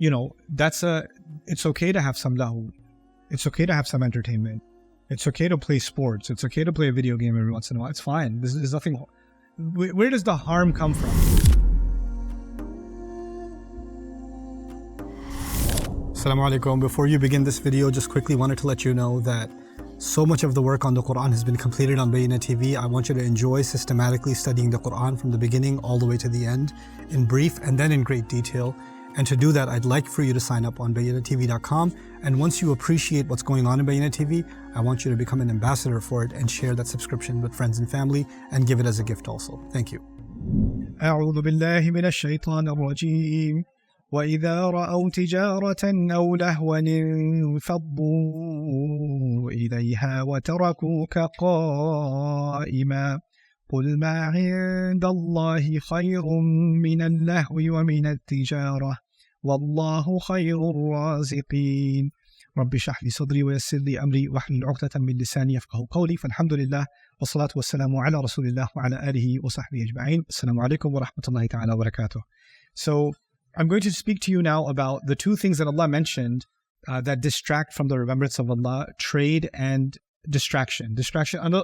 it's okay to have some lahu. It's okay to have some entertainment. It's okay to play sports. It's okay to play a video game every once in a while. It's fine. There's nothing. Where does the harm come from? Assalamu alaikum. Before you begin this video, just quickly wanted to let you know that so much of the work on the Quran has been completed on Bayyinah TV. I want you to enjoy systematically studying the Quran from the beginning all the way to the end in brief and then in great detail. And to do that, I'd like for you to sign up on BayyinahTV.com. And once you appreciate what's going on in Bayyinah TV, I want you to become an ambassador for it and share that subscription with friends and family and give it as a gift also. Thank you. أعوذ بالله من الشيطان الرجيم وإذا رأوا تجارة أو لهوا انفضوا إليها وتركوك قائما قل ما عند الله خير من اللهو ومن التجارة والله خير الرازقين رب اشرح لي صدري ويسر لي أمري واحلل عقدة من لساني يفقهوا قولي فالحمد لله والصلاة والسلام على رسول الله وعلى آله وصحبه أجمعين. Assalamu alaikum wa rahmatullahi ta'ala wa barakatuh. So I'm going to speak to you now about the two things that Allah mentioned that distract from the remembrance of Allah: trade and distraction.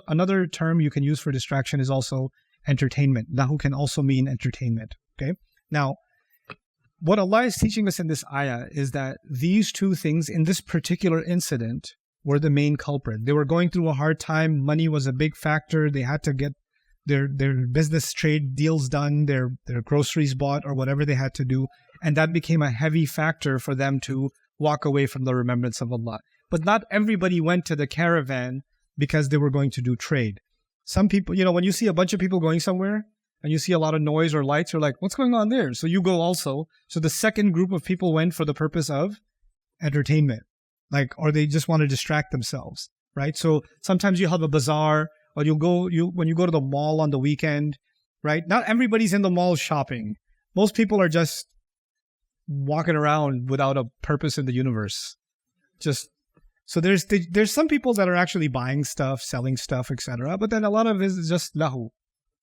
Another term you can use for distraction is also entertainment. Lahu can also mean entertainment. Okay. Now, what Allah is teaching us in this ayah is that these two things in this particular incident were the main culprit. They were going through a hard time. Money was a big factor. They had to get their business trade deals done, their groceries bought, or whatever they had to do. And that became a heavy factor for them to walk away from the remembrance of Allah. But not everybody went to the caravan because they were going to do trade. Some people, when you see a bunch of people going somewhere and you see a lot of noise or lights, you're like, what's going on there? So you go also. So the second group of people went for the purpose of entertainment, or they just want to distract themselves, right? So sometimes you have a bazaar, or when you go to the mall on the weekend, right? Not everybody's in the mall shopping. Most people are just walking around without a purpose in the universe. So there's some people that are actually buying stuff, selling stuff, etc. But then a lot of it is just lahu,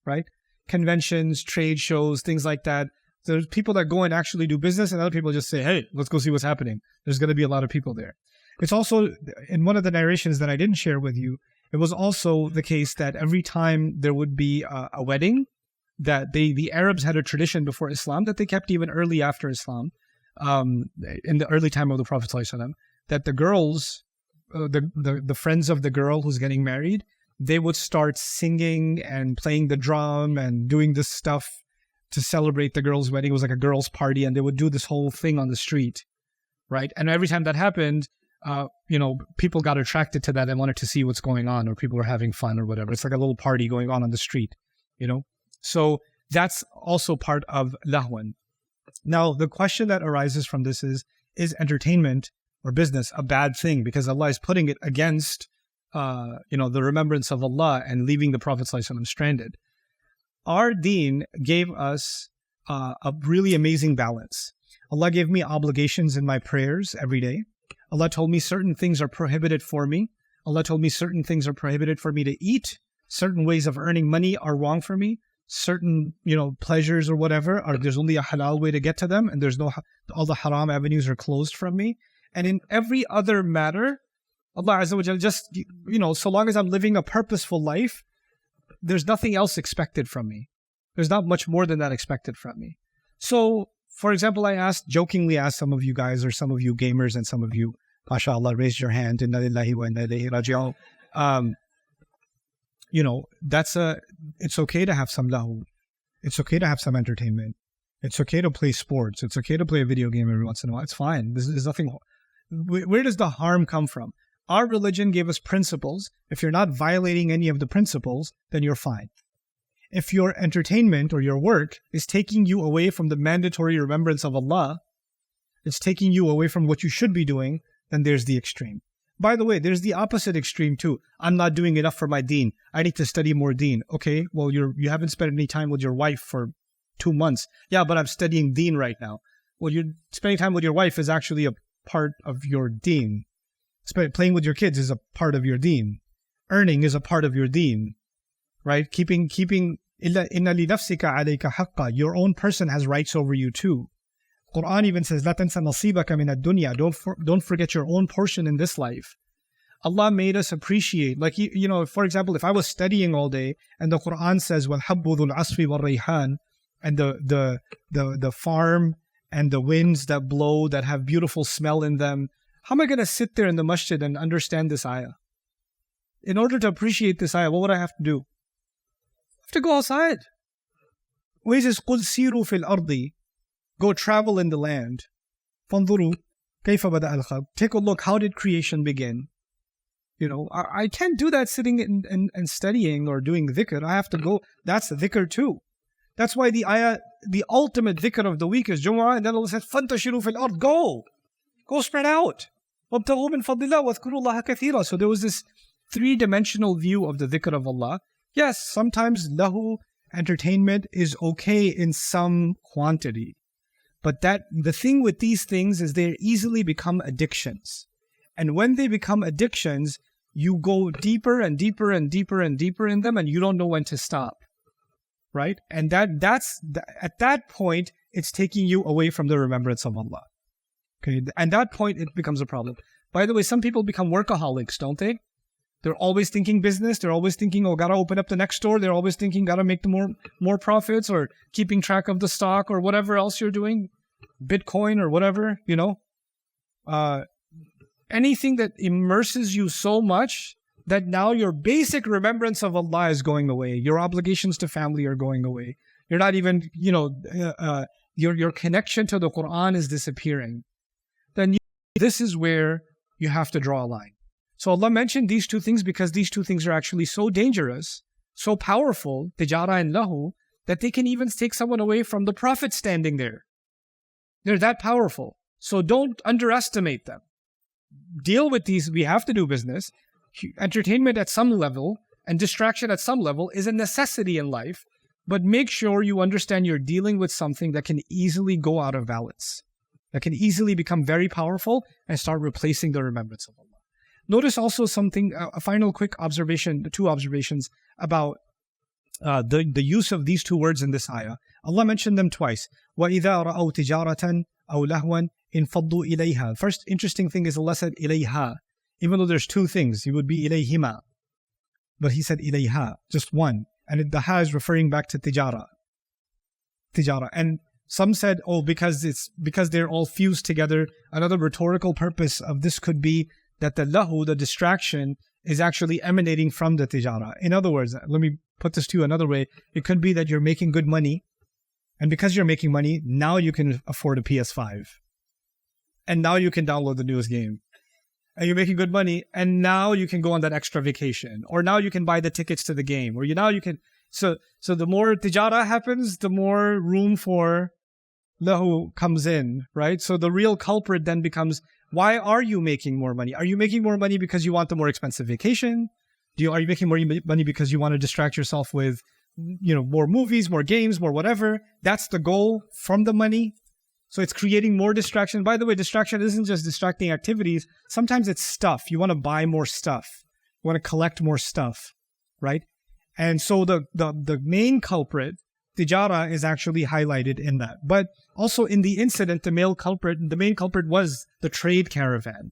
right? Conventions, trade shows, things like that. There's people that go and actually do business, and other people just say, hey, let's go see what's happening. There's going to be a lot of people there. It's also, in one of the narrations that I didn't share with you, it was also the case that every time there would be a wedding, that the Arabs had a tradition before Islam that they kept even early after Islam, in the early time of the Prophet ﷺ, that the girls, the friends of the girl who's getting married, they would start singing and playing the drum and doing this stuff to celebrate the girl's wedding. It was like a girl's party, and they would do this whole thing on the street, right? And every time that happened, people got attracted to that and wanted to see what's going on, or people were having fun or whatever. It's like a little party going on the street, So that's also part of lahwan. Now, the question that arises from this is entertainment or business a bad thing? Because Allah is putting it against, the remembrance of Allah and leaving the Prophet ﷺ stranded. Our deen gave us a really amazing balance. Allah gave me obligations in my prayers every day. Allah told me certain things are prohibited for me. Allah told me certain things are prohibited for me to eat. Certain ways of earning money are wrong for me. Certain, pleasures or whatever, there's only a halal way to get to them, and all the haram avenues are closed from me. And in every other matter, Allah Azza wa Jalla just, so long as I'm living a purposeful life, there's nothing else expected from me. There's not much more than that expected from me. So, for example, I jokingly asked some of you guys, or some of you gamers, and some of you, mashallah, raised your hand, inna lillahi wa inna ilayhi raji'un. It's okay to have some lahu. It's okay to have some entertainment. It's okay to play sports. It's okay to play a video game every once in a while. It's fine. There's nothing. Where does the harm come from? Our religion gave us principles. If you're not violating any of the principles, then you're fine. If your entertainment or your work is taking you away from the mandatory remembrance of Allah, it's taking you away from what you should be doing, then there's the extreme. By the way, there's the opposite extreme too. I'm not doing enough for my deen. I need to study more deen. Okay, well, you haven't spent any time with your wife for 2 months. Yeah, but I'm studying deen right now. Well, you're spending time with your wife is actually a part of your deen. Playing with your kids is a part of your deen. Earning is a part of your deen. Right? Keeping inna li nafsika alayka haqqa. Your own person has rights over you too. Quran even says, "La tansa nasibaka min ad-dunya." Don't forget your own portion in this life. Allah made us appreciate, like, for example, if I was studying all day and the Quran says, "Wal-habbu dhul asfi wal-rayhan," and the farm and the winds that blow that have beautiful smell in them, how am I going to sit there in the masjid and understand this ayah? In order to appreciate this ayah, what would I have to do? I have to go outside. Where says, "Qul siru fil ardi," go travel in the land. Fanzuru kayfa bada al-khalq. Take a look, how did creation begin? I can't do that sitting and studying or doing dhikr. I have to go. That's the dhikr too. That's why the ayah, the ultimate dhikr of the week is Jumu'ah, and then Allah says, "Fantashiru fil ard." Go spread out. وَابْتَغُوا مِنْ فَضْلِ اللَّهِ وَاذْكُرُوا اللَّهَ كَثِيرًا. So there was this three-dimensional view of the dhikr of Allah. Yes, sometimes lahu, entertainment, is okay in some quantity. But the thing with these things is they easily become addictions. And when they become addictions, you go deeper and deeper and deeper and deeper in them, and you don't know when to stop. Right? And that's at that point, it's taking you away from the remembrance of Allah. Okay, and that point, it becomes a problem. By the way, some people become workaholics, don't they? They're always thinking business. They're always thinking, gotta open up the next store. They're always thinking, gotta make the more profits, or keeping track of the stock, or whatever else you're doing, Bitcoin or whatever, anything that immerses you so much that now your basic remembrance of Allah is going away. Your obligations to family are going away. You're not even, your connection to the Quran is disappearing. Then this is where you have to draw a line. So Allah mentioned these two things because these two things are actually so dangerous, so powerful, tijara and lahu, that they can even take someone away from the Prophet standing there. They're that powerful. So don't underestimate them. Deal with these. We have to do business. Entertainment at some level and distraction at some level is a necessity in life, but make sure you understand you're dealing with something that can easily go out of balance, that can easily become very powerful and start replacing the remembrance of Allah. Notice also something, a final quick observation, two observations about the use of these two words in this ayah. Allah mentioned them twice. وَإِذَا رَأَوْا تِجَارَةً أَوْ لَهْوًا انفضوا إليها. First interesting thing is Allah said إليها. Even though there's two things, it would be إليهما. But He said إليها, just one. And the ha is referring back to tijara. And some said, because they're all fused together. Another rhetorical purpose of this could be that the lahu, the distraction, is actually emanating from the tijara. In other words, let me put this to you another way. It could be that you're making good money, and because you're making money, now you can afford a PS5. And now you can download the newest game. And you're making good money, and now you can go on that extra vacation. Or now you can buy the tickets to the game. Or now you can... So the more tijara happens, the more room for lahu comes in, right? So the real culprit then becomes, why are you making more money? Are you making more money because you want the more expensive vacation? Are you making more money because you want to distract yourself with, more movies, more games, more whatever? That's the goal from the money. So it's creating more distraction. By the way, distraction isn't just distracting activities. Sometimes it's stuff. You want to buy more stuff. You want to collect more stuff, right? And so the main culprit, tijara, is actually highlighted in that. But also in the incident, the main culprit was the trade caravan,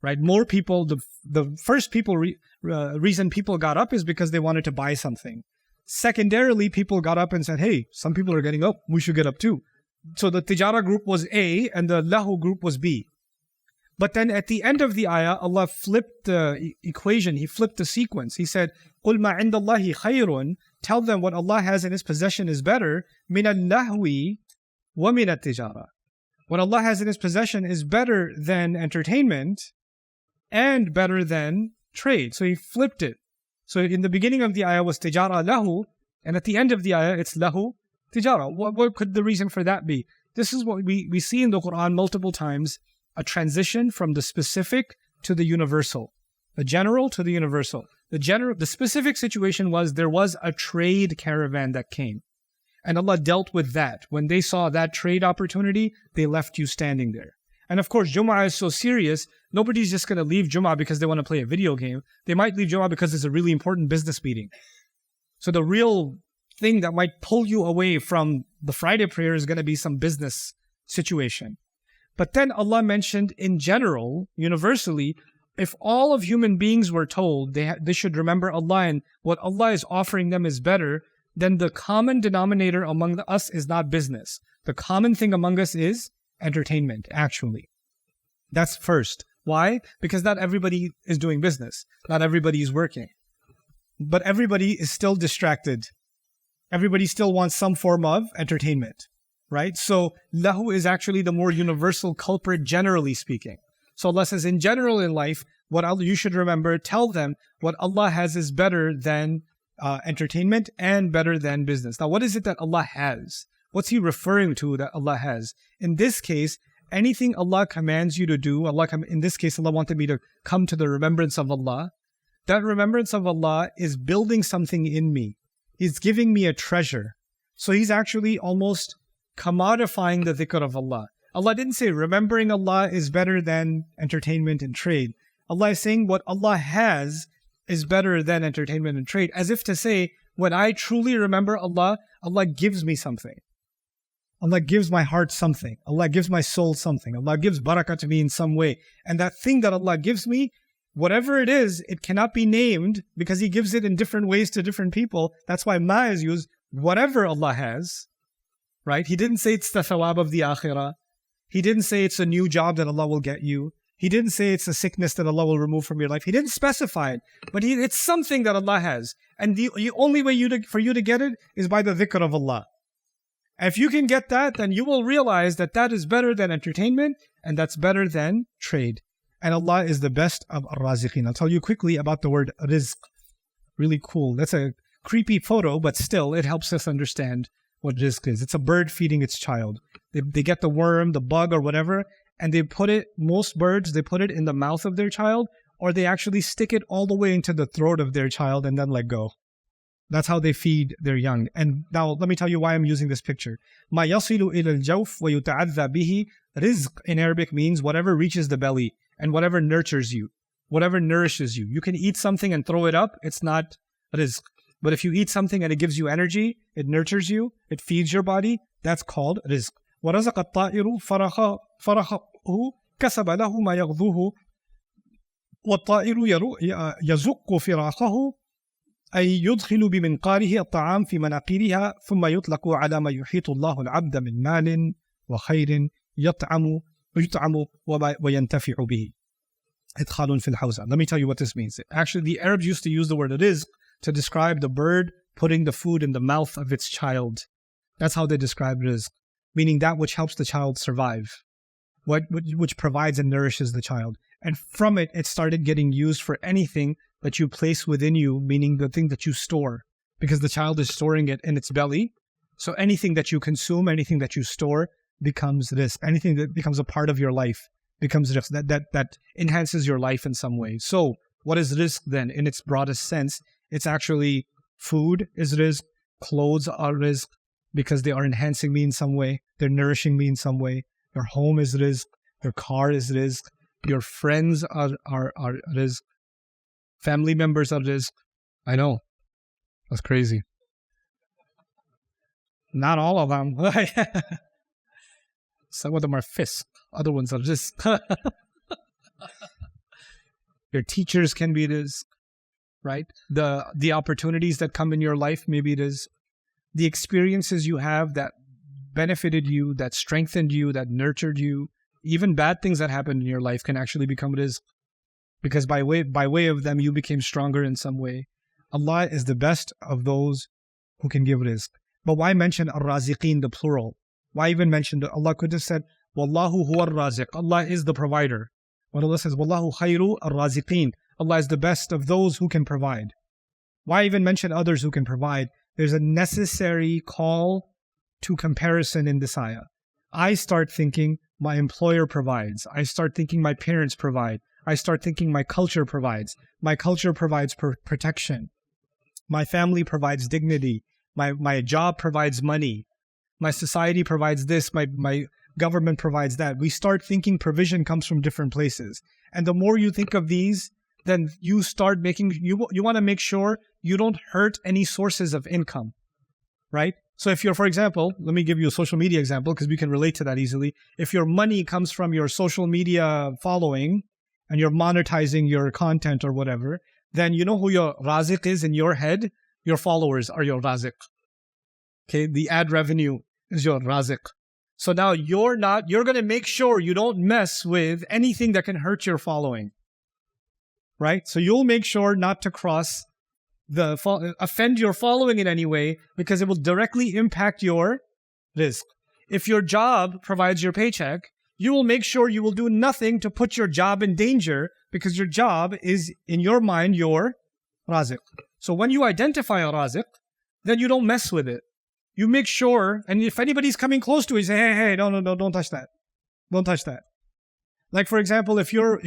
right? More people, the first reason people got up is because they wanted to buy something. Secondarily, people got up and said, hey, some people are getting up, we should get up too. So the tijara group was A and the lahu group was B. But then at the end of the ayah, Allah flipped the equation. He flipped the sequence. He said, قُلْ مَا عِنْدَ اللَّهِ خَيْرٌ. Tell them what Allah has in His possession is better. مِنَ اللَّهْوِ وَمِنَ التِّجَارَةِ. What Allah has in His possession is better than entertainment and better than trade. So He flipped it. So in the beginning of the ayah was tijara lahu, and at the end of the ayah it's lahu tijara. What could the reason for that be? This is what we see in the Quran multiple times, a transition from the specific to the universal, the general to the universal. The specific situation was there was a trade caravan that came, and Allah dealt with that. When they saw that trade opportunity, they left you standing there. And of course, Jumu'ah is so serious, nobody's just going to leave Jumu'ah because they want to play a video game. They might leave Jumu'ah because it's a really important business meeting. So the real thing that might pull you away from the Friday prayer is going to be some business situation. But then Allah mentioned in general, universally, if all of human beings were told they should remember Allah and what Allah is offering them is better, then the common denominator among us is not business. The common thing among us is entertainment, actually. That's first. Why? Because not everybody is doing business. Not everybody is working. But everybody is still distracted. Everybody still wants some form of entertainment, right? So lahu is actually the more universal culprit, generally speaking. So Allah says, in general in life, you should remember, tell them what Allah has is better than entertainment and better than business. Now, what is it that Allah has? What's He referring to that Allah has? In this case, anything Allah commands you to do, in this case, Allah wanted me to come to the remembrance of Allah. That remembrance of Allah is building something in me. He's giving me a treasure. So He's actually almost commodifying the dhikr of Allah. Allah didn't say remembering Allah is better than entertainment and trade. Allah is saying what Allah has is better than entertainment and trade. As if to say, when I truly remember Allah, Allah gives me something. Allah gives my heart something. Allah gives my soul something. Allah gives barakah to me in some way. And that thing that Allah gives me, whatever it is, it cannot be named because He gives it in different ways to different people. That's why ma is used. Whatever Allah has, right? He didn't say it's the thawab of the akhirah. He didn't say it's a new job that Allah will get you. He didn't say it's a sickness that Allah will remove from your life. He didn't specify it. But it's something that Allah has. And the only way for you to get it is by the dhikr of Allah. And if you can get that, then you will realize that that is better than entertainment and that's better than trade. And Allah is the best of ar-raziqeen. I'll tell you quickly about the word rizq. Really cool. That's a creepy photo, but still it helps us understand what rizq is. It's a bird feeding its child. They get the worm, the bug or whatever, and most birds, they put it in the mouth of their child, or they actually stick it all the way into the throat of their child and then let go. That's how they feed their young. And now let me tell you why I'm using this picture. مَا يَصِلُ إِلَى الْجَوْفِ وَيُتَعَذَّى بِهِ. Rizq in Arabic means whatever reaches the belly and whatever nurtures you, whatever nourishes you. You can eat something and throw it up, it's not rizq. But if you eat something and it gives you energy, it nurtures you, it feeds your body, that's called rizq. وَرَزَقَ الطَّائِرُ فَرَخَهُ كَسَبَ لَهُ مَا يَغْذُوهُ وَالطَّائِرُ يَزُقُّ فِرَاخَهُ أي يدخل بمنقاره الطعام في مناقيرها ثم يطلق على ما يحيط الله العبد من مال وخير يطعم وينتفع به. إدخال في الحوزة. Let me tell you what this means. Actually, the Arabs used to use the word rizq to describe the bird putting the food in the mouth of its child. That's how they describe rizq, meaning that which helps the child survive, which provides and nourishes the child. And from it, it started getting used for anything that you place within you, meaning the thing that you store, because the child is storing it in its belly. So anything that you consume, anything that you store becomes rizq. Anything that becomes a part of your life becomes rizq. That enhances your life in some way. So what is rizq then? In its broadest sense, it's actually food is rizq, clothes are rizq, because they are enhancing me in some way, they're nourishing me in some way. Your home is rizq, your car is rizq, your friends are rizq, family members are rizq. I know, that's crazy. Not all of them. Some of them are fisq, other ones are rizq. Your teachers can be rizq, right? The opportunities that come in your life, maybe it is the experiences you have that benefited you, that strengthened you, that nurtured you. Even bad things that happened in your life can actually become rizq, because by way of them you became stronger in some way. Allah is the best of those who can give rizq. But why mention ar-raziqeen, the plural? Why even mention that? Allah could have said wallahu huwa ar-raziq. Allah is the provider. When Allah says wallahu khayru ar-raziqeen, Allah is the best of those who can provide. Why even mention others who can provide? There's a necessary call to comparison in this ayah. I start thinking my employer provides. I start thinking my parents provide. I start thinking my culture provides. My culture provides protection. My family provides dignity. My job provides money. My society provides this. My government provides that. We start thinking provision comes from different places. And the more you think of these, then you start making, you want to make sure you don't hurt any sources of income, right? So if you're, for example, let me give you a social media example because we can relate to that easily. If your money comes from your social media following and you're monetizing your content or whatever, then you know who your raziq is in your head? Your followers are your raziq. Okay, the ad revenue is your raziq. So now you're going to make sure you don't mess with anything that can hurt your following. Right? So you'll make sure not to offend your following in any way because it will directly impact your rizq. If your job provides your paycheck, you will make sure you will do nothing to put your job in danger because your job is, in your mind, your raziq. So when you identify a raziq, then you don't mess with it. You make sure, and if anybody's coming close to it, you say, hey, no, don't touch that. Don't touch that. Like, for example, if your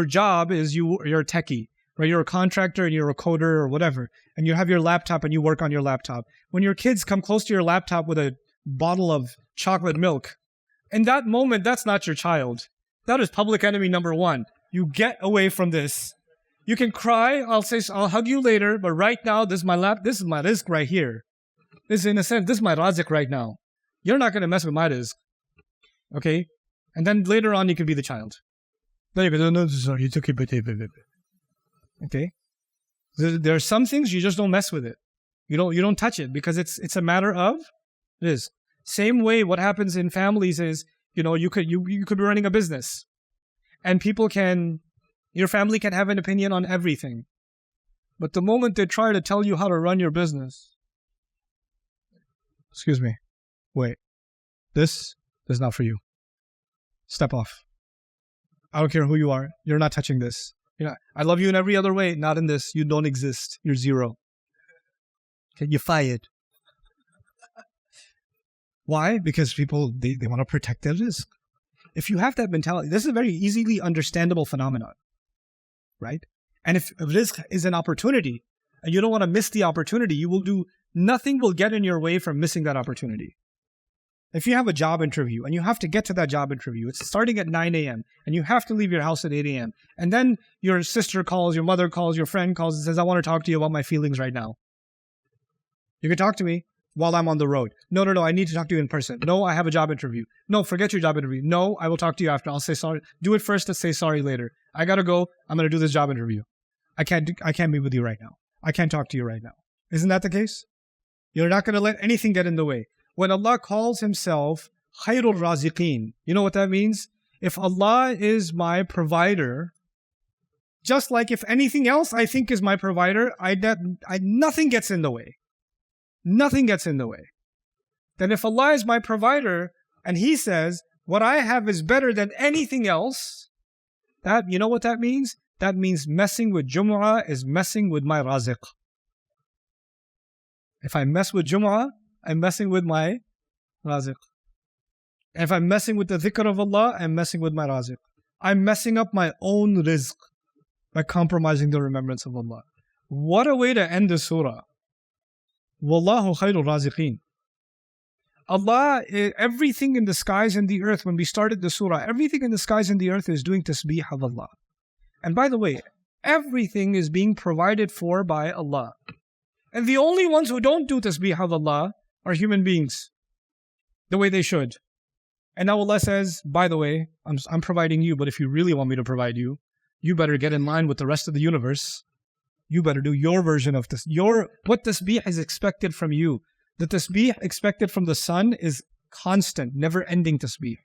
job is you're a techie, right? You're a contractor and you're a coder or whatever, and you have your laptop and you work on your laptop. When your kids come close to your laptop with a bottle of chocolate milk, in that moment, that's not your child. That is public enemy number one. You get away from this. You can cry. I'll hug you later, but right now, this is my rizq right here. This is, in a sense, this is my raziq right now. You're not going to mess with my rizq. Okay? And then later on, you can be the child. Then you go, no, sorry, you took it. Okay? There are some things you just don't mess with it. You don't touch it because it's a matter of rizq. Same way, what happens in families is, you could be running a business, and your family can have an opinion on everything. But the moment they try to tell you how to run your business, excuse me, wait, this is not for you. Step off. I don't care who you are. You're not touching this. I love you in every other way. Not in this. You don't exist. You're zero. Okay, you're fired. Why? Because people, they want to protect their rizq. If you have that mentality, this is a very easily understandable phenomenon, right? And if rizq is an opportunity, and you don't want to miss the opportunity, nothing will get in your way from missing that opportunity. If you have a job interview and you have to get to that job interview, it's starting at 9 a.m. and you have to leave your house at 8 a.m. And then your sister calls, your mother calls, your friend calls and says, I want to talk to you about my feelings right now. You can talk to me while I'm on the road. No, I need to talk to you in person. No, I have a job interview. No, forget your job interview. No, I will talk to you after. I'll say sorry. Do it first and say sorry later. I gotta go. I'm gonna do this job interview. I can't be with you right now. I can't talk to you right now. Isn't that the case? You're not gonna let anything get in the way. When Allah calls Himself Khairul Raziqeen, you know what that means? If Allah is my provider, just like if anything else I think is my provider, nothing gets in the way. Nothing gets in the way. Then if Allah is my provider and He says, what I have is better than anything else, you know what that means? That means messing with Jumu'ah is messing with my raziq. If I mess with Jumu'ah, I'm messing with my raziq. And if I'm messing with the dhikr of Allah, I'm messing with my raziq. I'm messing up my own rizq by compromising the remembrance of Allah. What a way to end the surah. Wallahu khairul raziqeen. Allah, everything in the skies and the earth, when we started the surah, everything in the skies and the earth is doing tasbih of Allah. And by the way, everything is being provided for by Allah. And the only ones who don't do tasbih of Allah are human beings, the way they should. And now Allah says, by the way, I'm providing you, but if you really want me to provide you, you better get in line with the rest of the universe. You better do your version of this. What tasbih is expected from you. The tasbih expected from the sun is constant, never-ending tasbih.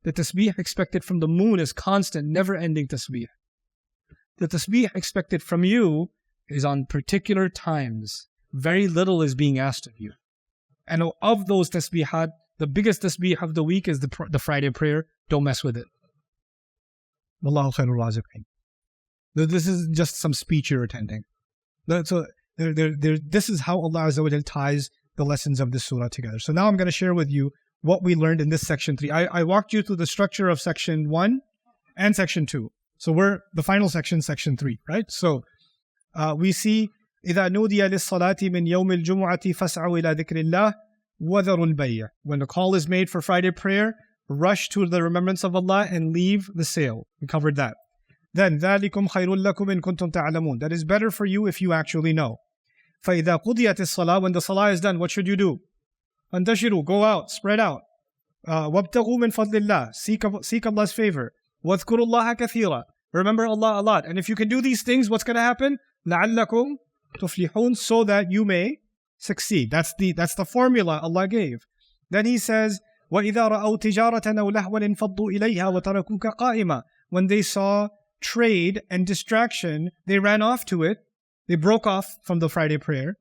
The tasbih expected from the moon is constant, never-ending tasbih. The tasbih expected from you is on particular times. Very little is being asked of you. And of those tasbihat, the biggest tasbih of the week is the Friday prayer. Don't mess with it. Wallahu khairul raziqeen. This is just some speech you're attending. So this is how Allah Azza wa Jal ties the lessons of this surah together. So now I'm going to share with you what we learned in this section 3. I walked you through the structure of section 1 and section 2. So we're the final section 3, right? So we see إِذَا نُودِيَ لِلصَّلَاةِ مِنْ يَوْمِ الْجُمُعَةِ فَاسْعَوْا إِلَى ذِكْرِ اللَّهِ وَذَرُوا الْبَيْعَ. When the call is made for Friday prayer, rush to the remembrance of Allah and leave the sale. We covered that. Then ذَلِكُمْ خَيْرٌ لَكُمْ إِن كُنْتُمْ تَعْلَمُونَ. That is better for you if you actually know. فَإِذَا قُضِيَتِ الصَّلَاةِ When the salah is done, what should you do? فَانْتَشِرُوا Go out, spread out. وَابْتَغُوا مِنْ فَضْلِ اللَّهِ Seek Allah's favor. وَاذْكُرُوا اللَّهَ كَثِيرًا Remember Allah a lot. And if you can do these things, what's going to happen? لَعَلَّكُمْ تُفْلِحُونَ So that you may succeed. That's the formula Allah gave. Then He says, وَإِذَا رَأَوْا تِجَارَةً أَوْ لَهْوًا انْفَضُّوا إِلَيْهَا وَتَرَكُوكَ قَائِمًا When they saw trade and distraction, they ran off to it. They broke off from the Friday prayer.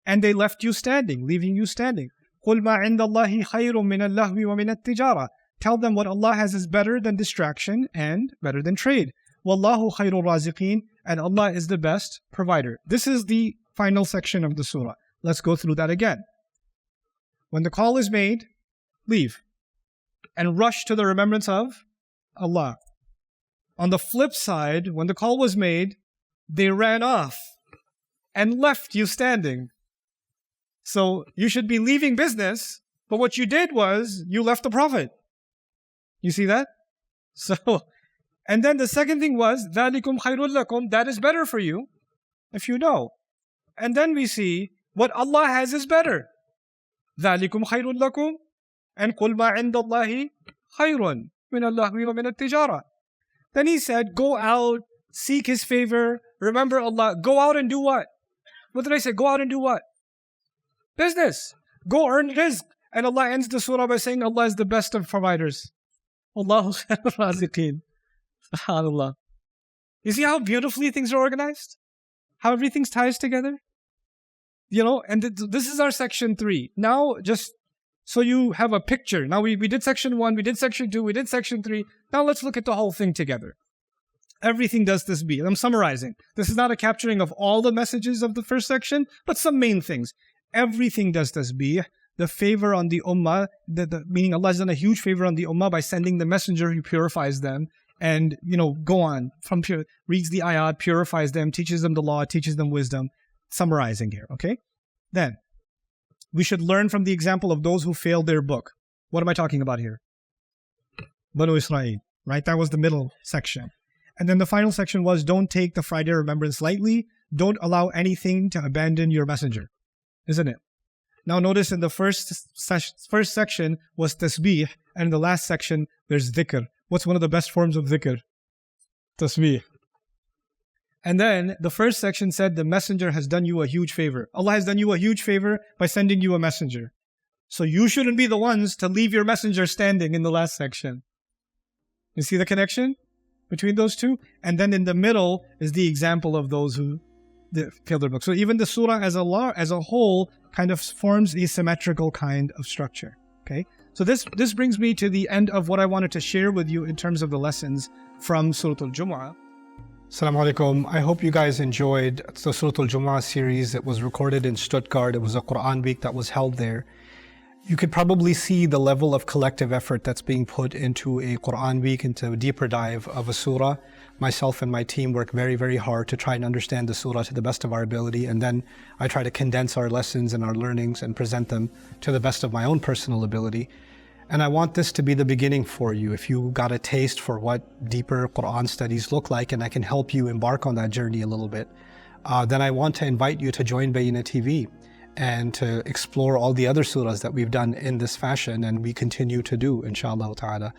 And they left you standing, leaving you standing. قُلْ مَا عِنْدَ اللَّهِ خَيْرٌ مِنَ اللَّهْوِ وَمِنَ التِّجَارَةِ Tell them what Allah has is better than distraction and better than trade. وَاللَّهُ خَيْرُ الرَّازِقِينَ And Allah is the best provider. This is the final section of the surah. Let's go through that again. When the call is made, leave and rush to the remembrance of Allah. On the flip side, when the call was made, they ran off and left you standing. So you should be leaving business, but what you did was you left the Prophet. You see that? So, and then the second thing was, ذَلِكُمْ خَيْرٌ لَكُمْ That is better for you, if you know. And then we see, what Allah has is better. ذَلِكُمْ خَيْرٌ لَكُمْ And قُلْ مَا عِنْدَ اللَّهِ خَيْرٌ مِنَ اللَّهْوِ وَمِنَ التِّجَارَةِ Then He said, go out, seek His favor, remember Allah. Go out and do what? What did I say? Go out and do what? Business. Go earn rizq. And Allah ends the surah by saying Allah is the best of providers. Allahu khairur raziqeen. SubhanAllah. You see how beautifully things are organized? How everything ties together? You know, and this is our section 3. Now, just so you have a picture. Now, we did section 1, we did section 2, we did section 3. Now, let's look at the whole thing together. Everything does tasbih. I'm summarizing. This is not a capturing of all the messages of the first section, but some main things. Everything does tasbih. The favor on the ummah, meaning Allah has done a huge favor on the ummah by sending the messenger who purifies them. And, go on. Reads the ayat, purifies them, teaches them the law, teaches them wisdom. Summarizing here, okay? Then, we should learn from the example of those who failed their book. What am I talking about here? Banu Israel, right? That was the middle section. And then the final section was, don't take the Friday remembrance lightly. Don't allow anything to abandon your messenger. Isn't it? Now notice in the first section was tasbih, and in the last section there's dhikr. What's one of the best forms of dhikr? Tasbih. And then the first section said the messenger has done you a huge favor. Allah has done you a huge favor by sending you a messenger. So you shouldn't be the ones to leave your messenger standing in the last section. You see the connection between those two? And then in the middle is the example of those who failed their book. So even the surah as a whole kind of forms a symmetrical kind of structure. Okay? So this brings me to the end of what I wanted to share with you in terms of the lessons from Surah Al-Jumu'ah. Assalamu alaikum. I hope you guys enjoyed the Surah Al-Jumu'ah series. It was recorded in Stuttgart. It was a Quran week that was held there. You could probably see the level of collective effort that's being put into a Quran week, into a deeper dive of a surah. Myself and my team work very, very hard to try and understand the surah to the best of our ability, and then I try to condense our lessons and our learnings and present them to the best of my own personal ability. And I want this to be the beginning for you. If you got a taste for what deeper Quran studies look like, and I can help you embark on that journey a little bit, then I want to invite you to join Bayyinah TV and to explore all the other surahs that we've done in this fashion, and we continue to do, inshallah ta'ala.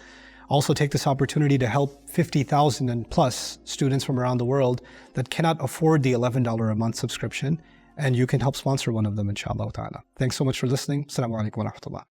Also take this opportunity to help 50,000 and plus students from around the world that cannot afford the $11 a month subscription, and you can help sponsor one of them, inshallah ta'ala. Thanks so much for listening. Assalamu alaikum wa rahmatullah.